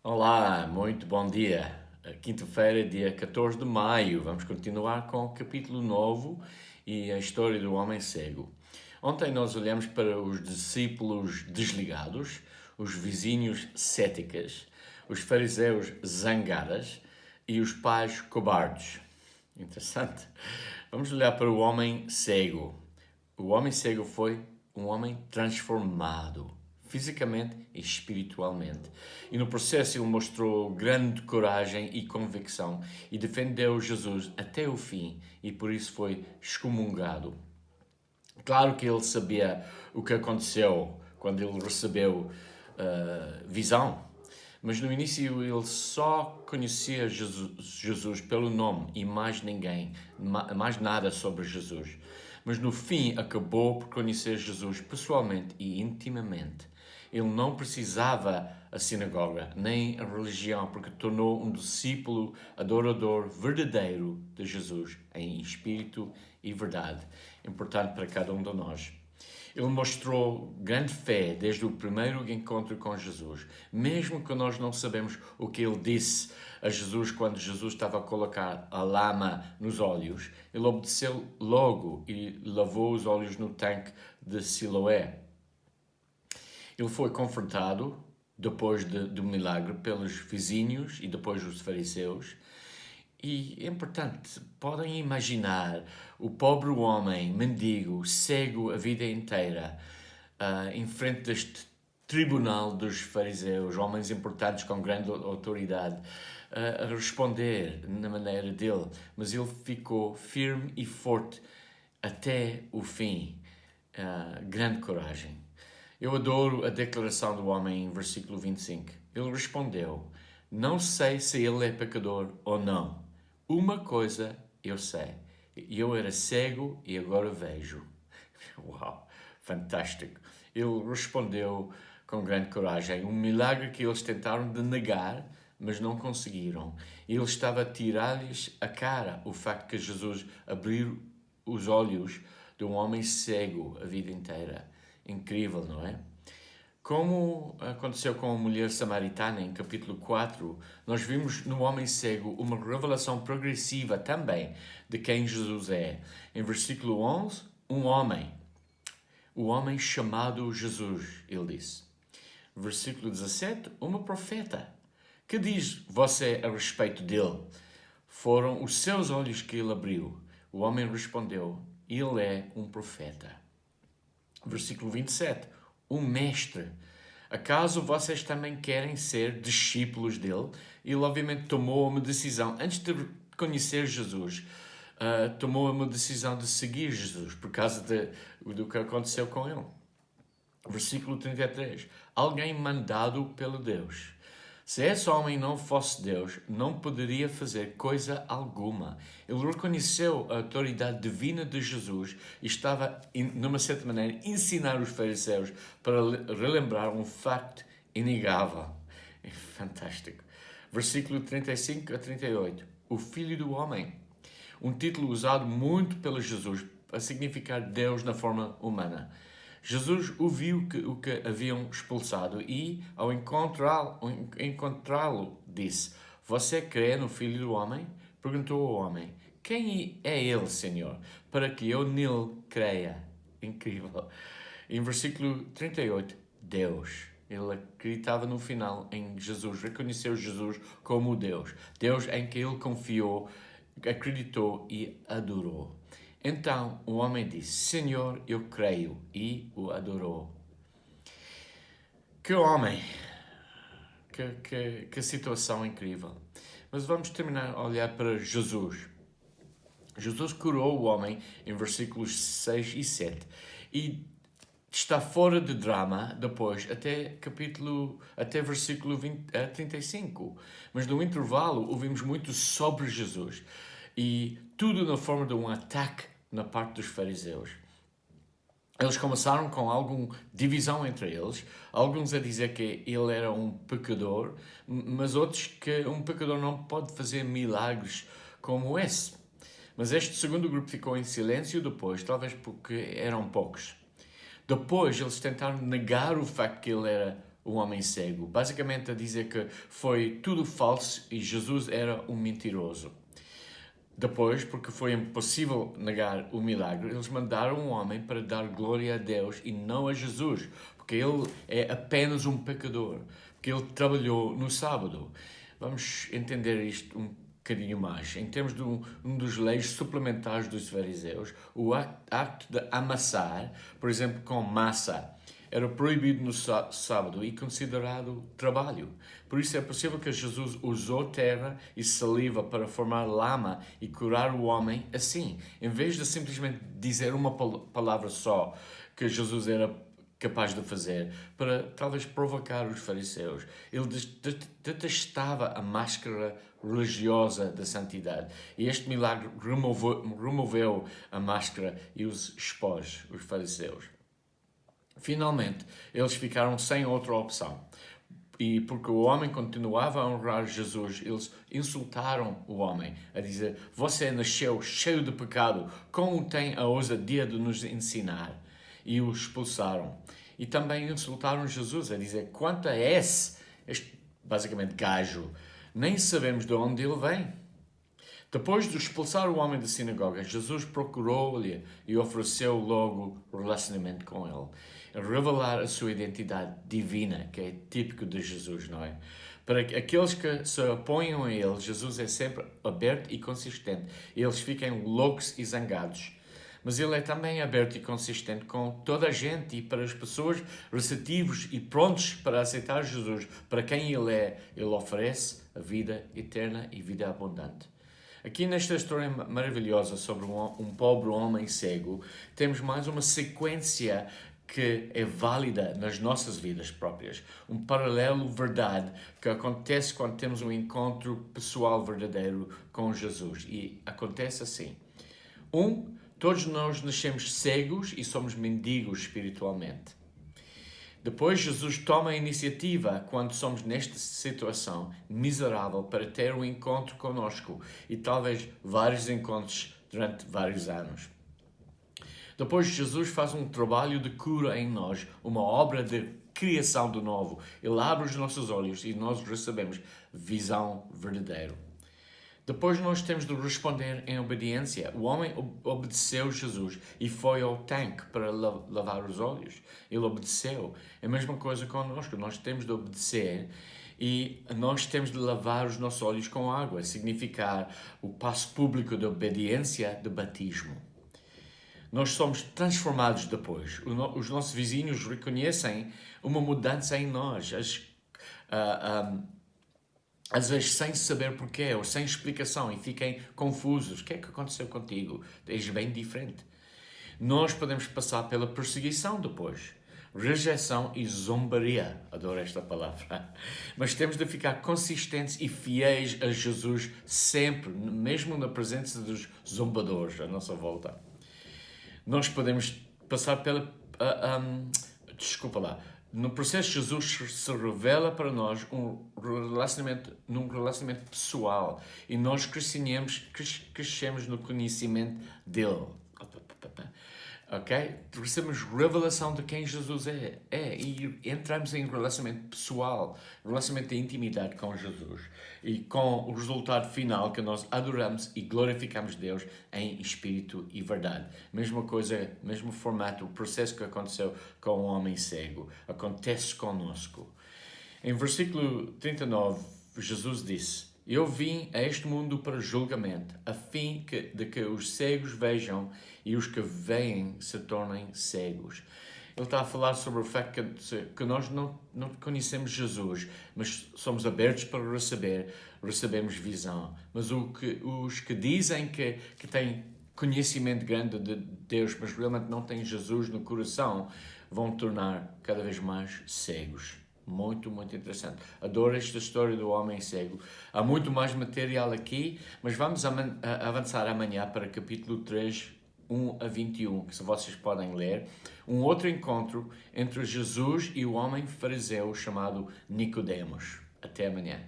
Olá, muito bom dia. Quinta-feira, dia 14 de maio, vamos continuar com o capítulo novo e a história do homem cego. Ontem nós olhamos para os discípulos desligados, os vizinhos céticas, os fariseus zangadas e os pais cobardes. Interessante. Vamos olhar para o homem cego. O homem cego foi um homem transformado, fisicamente e espiritualmente. E no processo ele mostrou grande coragem e convicção e defendeu Jesus até o fim e por isso foi excomungado. Claro que ele sabia o que aconteceu quando ele recebeu visão, mas no início ele só conhecia Jesus pelo nome e mais ninguém, mais nada sobre Jesus. Mas no fim acabou por conhecer Jesus pessoalmente e intimamente. Ele não precisava a sinagoga nem a religião, porque tornou um discípulo adorador verdadeiro de Jesus em espírito e verdade. Importante para cada um de nós. Ele mostrou grande fé desde o primeiro encontro com Jesus, mesmo que nós não sabemos o que ele disse a Jesus quando Jesus estava a colocar a lama nos olhos. Ele obedeceu logo e lavou os olhos no tanque de Siloé. Ele foi confrontado depois do milagre pelos vizinhos e depois os fariseus. E é importante, podem imaginar o pobre homem, mendigo, cego a vida inteira, em frente deste tribunal dos fariseus, homens importantes com grande autoridade, a responder na maneira dele, mas ele ficou firme e forte até o fim. Grande coragem. Eu adoro a declaração do homem em versículo 25. Ele respondeu: Não sei se ele é pecador ou não. Uma coisa eu sei. Eu era cego e agora vejo. Uau, fantástico. Ele respondeu com grande coragem. Um milagre que eles tentaram de negar, mas não conseguiram. Ele estava a tirar-lhes a cara o facto que Jesus abriu os olhos de um homem cego a vida inteira. Incrível, não é? Como aconteceu com a mulher samaritana em capítulo 4, nós vimos no homem cego uma revelação progressiva também de quem Jesus é. Em versículo 11, um homem, o homem chamado Jesus, ele disse. Versículo 17, uma profeta. Que diz você a respeito dele? Foram os seus olhos que ele abriu. O homem respondeu, ele é um profeta. Versículo 27, um mestre. Acaso vocês também querem ser discípulos dele? Ele obviamente tomou uma decisão, antes de conhecer Jesus, tomou uma decisão de seguir Jesus, por causa do que aconteceu com ele. Versículo 33. Alguém mandado pelo Deus. Se esse homem não fosse Deus, não poderia fazer coisa alguma. Ele reconheceu a autoridade divina de Jesus e estava, numa certa maneira, a ensinar os fariseus para relembrar um facto inegável. É fantástico. Versículo 35 a 38. O Filho do Homem. Um título usado muito pelo Jesus a significar Deus na forma humana. Jesus ouviu o que haviam expulsado e, ao encontrá-lo, disse: Você crê no Filho do Homem? Perguntou o homem: Quem é ele, Senhor, para que eu nele creia? Incrível. Em versículo 38, Deus. Ele acreditava no final em Jesus, reconheceu Jesus como Deus. Deus em que ele confiou, acreditou e adorou. Então o homem disse: Senhor, eu creio, e o adorou. Que homem! Que situação incrível. Mas vamos terminar a olhar para Jesus. Jesus curou o homem em versículos 6 e 7 e está fora de drama depois até versículo 35. Mas no intervalo ouvimos muito sobre Jesus e tudo na forma de um ataque na parte dos fariseus. Eles começaram com alguma divisão entre eles, alguns a dizer que ele era um pecador, mas outros que um pecador não pode fazer milagres como esse. Mas este segundo grupo ficou em silêncio depois, talvez porque eram poucos. Depois eles tentaram negar o facto que ele era o homem cego, basicamente a dizer que foi tudo falso e Jesus era um mentiroso. Depois, porque foi impossível negar o milagre, eles mandaram um homem para dar glória a Deus e não a Jesus, porque ele é apenas um pecador, porque ele trabalhou no sábado. Vamos entender isto um bocadinho mais. Em termos de um dos leis suplementares dos fariseus, o acto de amassar, por exemplo, com massa, era proibido no sábado e considerado trabalho. Por isso é possível que Jesus usou terra e saliva para formar lama e curar o homem assim, em vez de simplesmente dizer uma palavra só que Jesus era capaz de fazer, para talvez provocar os fariseus. Ele detestava a máscara religiosa da santidade. E este milagre removeu a máscara e os expôs, os fariseus. Finalmente, eles ficaram sem outra opção. E porque o homem continuava a honrar Jesus, eles insultaram o homem, a dizer: você nasceu cheio de pecado, como tem a ousadia de nos ensinar? E o expulsaram. E também insultaram Jesus, a dizer: quanto a este basicamente gajo, nem sabemos de onde ele vem. Depois de expulsar o homem da sinagoga, Jesus procurou-lhe e ofereceu logo relacionamento com ele. Revelar a sua identidade divina, que é típico de Jesus, não é? Para aqueles que se apoiam a ele, Jesus é sempre aberto e consistente. Eles ficam loucos e zangados. Mas ele é também aberto e consistente com toda a gente e para as pessoas receptivos e prontos para aceitar Jesus, para quem ele é. Ele oferece a vida eterna e vida abundante. Aqui nesta história maravilhosa sobre um pobre homem cego, temos mais uma sequência que é válida nas nossas vidas próprias. Um paralelo verdade que acontece quando temos um encontro pessoal verdadeiro com Jesus. E acontece assim. Todos nós nascemos cegos e somos mendigos espiritualmente. Depois, Jesus toma a iniciativa quando somos nesta situação miserável para ter um encontro conosco e talvez vários encontros durante vários anos. Depois, Jesus faz um trabalho de cura em nós, uma obra de criação de novo. Ele abre os nossos olhos e nós recebemos visão verdadeira. Depois nós temos de responder em obediência. O homem obedeceu Jesus e foi ao tanque para lavar os olhos. Ele obedeceu. É a mesma coisa connosco. Nós temos de obedecer e nós temos de lavar os nossos olhos com água. Significar o passo público de obediência de batismo. Nós somos transformados depois. Os nossos vizinhos reconhecem uma mudança em nós. Às vezes sem saber porquê ou sem explicação e fiquem confusos. O que é que aconteceu contigo? És bem diferente. Nós podemos passar pela perseguição depois. Rejeição e zombaria. Adoro esta palavra. Mas temos de ficar consistentes e fiéis a Jesus sempre, mesmo na presença dos zombadores à nossa volta. Nós podemos passar pela... No processo, Jesus se revela para nós num relacionamento pessoal e nós crescemos no conhecimento dele. Ok? Recebemos revelação de quem Jesus é e entramos em relacionamento pessoal, relacionamento de intimidade com Jesus e com o resultado final que nós adoramos e glorificamos Deus em espírito e verdade. Mesma coisa, mesmo formato, o processo que aconteceu com o homem cego acontece conosco. Em versículo 39, Jesus disse: eu vim a este mundo para julgamento, a fim de que os cegos vejam e os que veem se tornem cegos. Ele está a falar sobre o facto que nós não conhecemos Jesus, mas somos abertos para recebemos visão. Mas os que dizem que têm conhecimento grande de Deus, mas realmente não têm Jesus no coração, vão tornar cada vez mais cegos. Muito, muito interessante. Adoro esta história do homem cego. Há muito mais material aqui, mas vamos avançar amanhã para capítulo 3, 1 a 21, que se vocês podem ler. Um outro encontro entre Jesus e o homem fariseu chamado Nicodemos. Até amanhã.